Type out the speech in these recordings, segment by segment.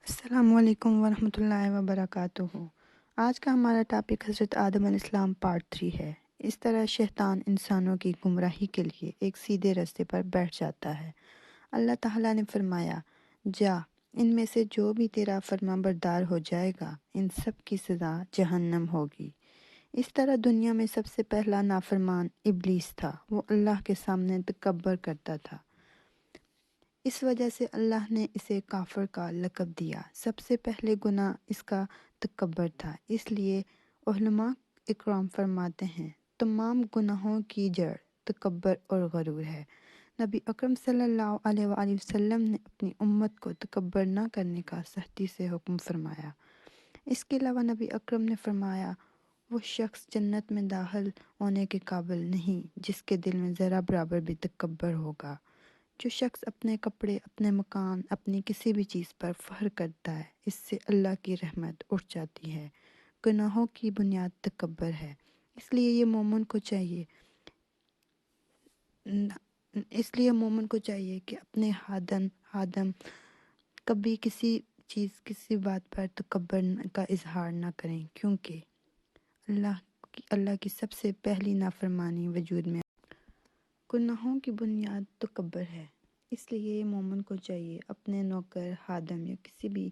السلام علیکم ورحمۃ اللہ وبرکاتہ۔ آج کا ہمارا ٹاپک حضرت آدم علیہ السلام پارٹ 3 ہے۔ اس طرح شیطان انسانوں کی گمراہی کے لیے ایک سیدھے راستے پر بیٹھ جاتا ہے۔ اللہ تعالیٰ نے فرمایا، جا ان میں سے جو بھی تیرا فرما بردار ہو جائے گا ان سب کی سزا جہنم ہوگی۔ اس طرح دنیا میں سب سے پہلا نافرمان ابلیس تھا۔ وہ اللہ کے سامنے تکبر کرتا تھا۔ اس وجہ سے اللہ نے اسے کافر کا لقب دیا۔ سب سے پہلے گناہ اس کا تکبر تھا۔ اس لیے علماء اکرام فرماتے ہیں تمام گناہوں کی جڑ تکبر اور غرور ہے۔ نبی اکرم صلی اللہ علیہ وآلہ وسلم نے اپنی امت کو تکبر نہ کرنے کا سختی سے حکم فرمایا۔ اس کے علاوہ نبی اکرم نے فرمایا، وہ شخص جنت میں داخل ہونے کے قابل نہیں جس کے دل میں ذرا برابر بھی تکبر ہوگا۔ جو شخص اپنے کپڑے، اپنے مکان، اپنی کسی بھی چیز پر فخر کرتا ہے، اس سے اللہ کی رحمت اٹھ جاتی ہے۔ گناہوں کی بنیاد تکبر ہے۔ اس لیے مومن کو چاہیے کہ اپنے ہادم کبھی کسی چیز، کسی بات پر تکبر کا اظہار نہ کریں، کیونکہ اللہ کی سب سے پہلی نافرمانی وجود میں گناہوں کی بنیاد تکبر ہے۔ اس لیے مومن کو چاہیے اپنے نوکر، خادم یا کسی بھی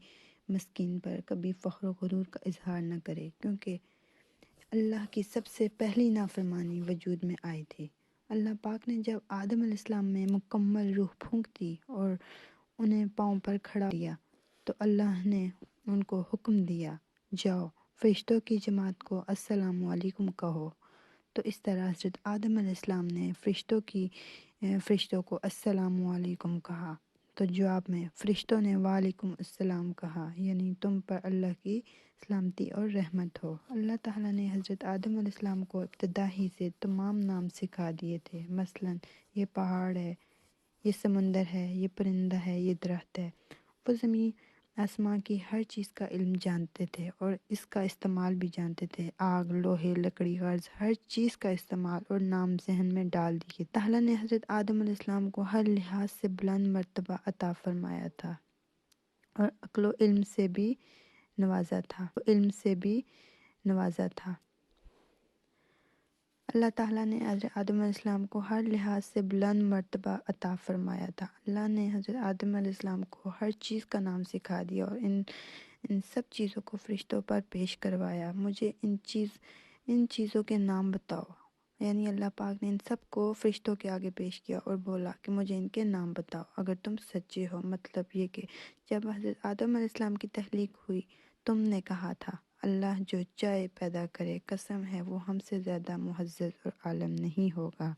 مسکین پر کبھی فخر و غرور کا اظہار نہ کرے، کیونکہ اللہ کی سب سے پہلی نافرمانی وجود میں آئی تھی۔ اللہ پاک نے جب آدم علیہ السلام میں مکمل روح پھونک دی اور انہیں پاؤں پر کھڑا کیا تو اللہ نے ان کو حکم دیا، جاؤ فرشتوں کی جماعت کو السلام علیکم کہو۔ تو اس طرح حضرت آدم علیہ السلام نے فرشتوں کو السلام علیکم کہا، تو جواب میں فرشتوں نے وعلیکم السلام کہا، یعنی تم پر اللہ کی سلامتی اور رحمت ہو۔ اللہ تعالیٰ نے حضرت آدم علیہ السلام کو ابتدا ہی سے تمام نام سکھا دیے تھے، مثلاً یہ پہاڑ ہے، یہ سمندر ہے، یہ پرندہ ہے، یہ درخت ہے۔ وہ زمین آسمان کی ہر چیز کا علم جانتے تھے اور اس کا استعمال بھی جانتے تھے۔ آگ، لوہے، لکڑی، غرض ہر چیز کا استعمال اور نام ذہن میں ڈال دیے۔ تعالیٰ نے حضرت آدم علیہ السلام کو ہر لحاظ سے بلند مرتبہ عطا فرمایا تھا اور عقل و علم سے بھی نوازا تھا۔ اللہ تعالیٰ نے حضرت آدم علیہ السلام کو ہر لحاظ سے بلند مرتبہ عطا فرمایا تھا۔ اللہ نے حضرت آدم علیہ السلام کو ہر چیز کا نام سکھا دیا اور ان سب چیزوں کو فرشتوں پر پیش کروایا۔ مجھے ان چیزوں کے نام بتاؤ، یعنی اللہ پاک نے ان سب کو فرشتوں کے آگے پیش کیا اور بولا کہ مجھے ان کے نام بتاؤ اگر تم سچے ہو۔ مطلب یہ کہ جب حضرت آدم علیہ السلام کی تخلیق ہوئی تم نے کہا تھا، اللہ جو چاہے پیدا کرے، قسم ہے وہ ہم سے زیادہ معزز اور عالم نہیں ہوگا۔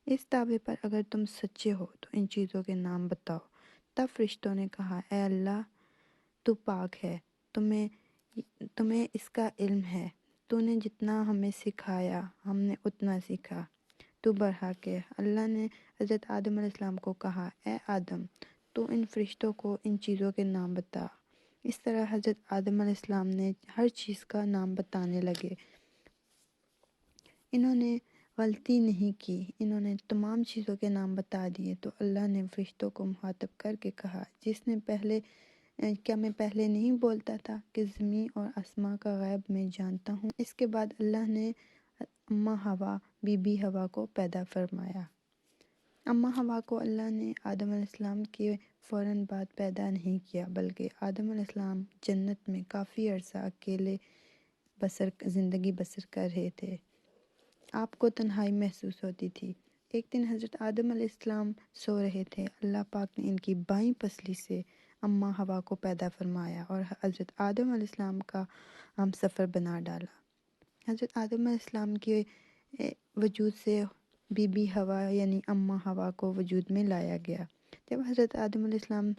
اس دعوے پر اگر تم سچے ہو تو ان چیزوں کے نام بتاؤ۔ تب فرشتوں نے کہا، اے اللہ تو پاک ہے، تمہیں اس کا علم ہے، تو نے جتنا ہمیں سکھایا ہم نے اتنا سیکھا، تو برحق ہے۔ اللہ نے حضرت آدم علیہ السلام کو کہا، اے آدم تو ان فرشتوں کو ان چیزوں کے نام بتا۔ اس طرح حضرت آدم علیہ السلام نے ہر چیز کا نام بتانے لگے۔ انہوں نے غلطی نہیں کی، انہوں نے تمام چیزوں کے نام بتا دیے۔ تو اللہ نے فرشتوں کو مخاطب کر کے کہا، کیا میں پہلے نہیں بولتا تھا کہ زمین اور آسمان کا غیب میں جانتا ہوں؟ اس کے بعد اللہ نے اماں حوا، بی بی حوا کو پیدا فرمایا۔ اماں حوا کو اللہ نے آدم علیہ السلام کے فوراً بعد پیدا نہیں کیا، بلکہ آدم علیہ السلام جنت میں کافی عرصہ اکیلے زندگی بسر کر رہے تھے۔ آپ کو تنہائی محسوس ہوتی تھی۔ ایک دن حضرت آدم علیہ السلام سو رہے تھے، اللہ پاک نے ان کی بائیں پسلی سے اماں حوا کو پیدا فرمایا اور حضرت آدم علیہ السلام کا ہم سفر بنا ڈالا۔ حضرت آدم علیہ السلام کے وجود سے بی بی حوا یعنی اماں حوا کو وجود میں لایا گیا۔ جب حضرت آدم علیہ السلام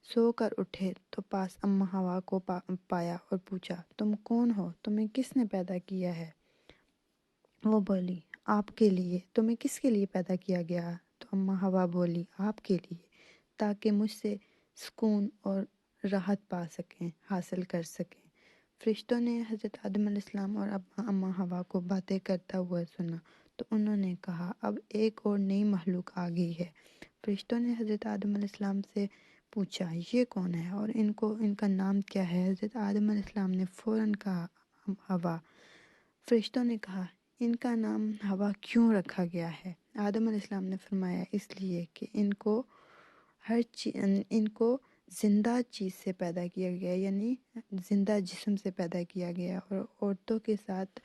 سو کر اٹھے تو پاس اماں حوا کو پایا اور پوچھا، تم کون ہو؟ تمہیں کس نے پیدا کیا ہے؟ وہ بولی، آپ کے لیے۔ تمہیں کس کے لیے پیدا کیا گیا؟ تو اماں حوا بولی، آپ کے لیے، تاکہ مجھ سے سکون اور راحت حاصل کر سکیں۔ فرشتوں نے حضرت آدم علیہ السلام اور اماں حوا کو باتیں کرتا ہوا سنا تو انہوں نے کہا، اب ایک اور نئی مخلوق آ گئی ہے۔ فرشتوں نے حضرت آدم علیہ السلام سے پوچھا یہ کون ہے اور ان کا نام کیا ہے؟ حضرت آدم علیہ السلام نے فوراً کہا ہوا۔ فرشتوں نے کہا ان کا نام ہوا کیوں رکھا گیا ہے؟ آدم علیہ السلام نے فرمایا اس لیے کہ ان کو زندہ چیز سے پیدا کیا گیا، یعنی زندہ جسم سے پیدا کیا گیا۔ اور عورتوں کے ساتھ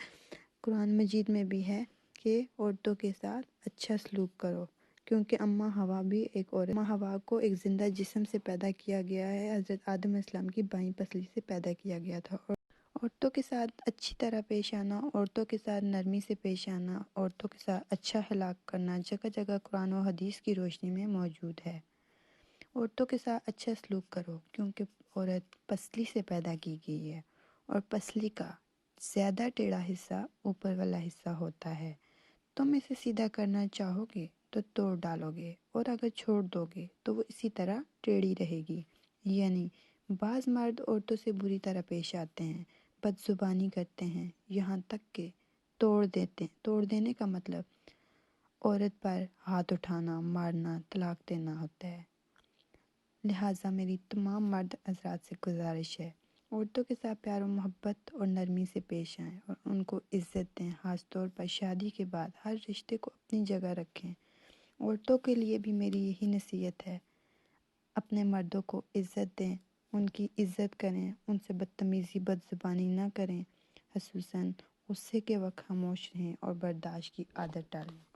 قرآن مجید میں بھی ہے کہ عورتوں کے ساتھ اچھا سلوک کرو، کیونکہ اماں ہوا بھی ایک عورت، اماں ہوا کو ایک زندہ جسم سے پیدا کیا گیا ہے، حضرت آدم علیہ السلام کی بائیں پسلی سے پیدا کیا گیا تھا۔ اور عورتوں کے ساتھ اچھی طرح پیش آنا، عورتوں کے ساتھ نرمی سے پیش آنا، عورتوں کے ساتھ اچھا اخلاق کرنا جگہ جگہ قرآن و حدیث کی روشنی میں موجود ہے۔ عورتوں کے ساتھ اچھا سلوک کرو کیونکہ عورت پسلی سے پیدا کی گئی ہے، اور پسلی کا زیادہ ٹیڑھا حصہ اوپر والا حصہ ہوتا ہے۔ تم اسے سیدھا کرنا چاہو گے تو توڑ ڈالو گے، اور اگر چھوڑ دو گے تو وہ اسی طرح ٹیڑھی رہے گی۔ یعنی بعض مرد عورتوں سے بری طرح پیش آتے ہیں، بد زبانی کرتے ہیں، یہاں تک کہ توڑ دینے کا مطلب عورت پر ہاتھ اٹھانا، مارنا، طلاق دینا ہوتا ہے۔ لہٰذا میری تمام مرد حضرات سے گزارش ہے عورتوں کے ساتھ پیار و محبت اور نرمی سے پیش آئیں اور ان کو عزت دیں، خاص طور پر شادی کے بعد ہر رشتے کو اپنی جگہ رکھیں۔ عورتوں کے لیے بھی میری یہی نصیحت ہے، اپنے مردوں کو عزت دیں، ان کی عزت کریں، ان سے بدتمیزی بد زبانی نہ کریں، خصوصاً غصے کے وقت خاموش رہیں اور برداشت کی عادت ڈالیں۔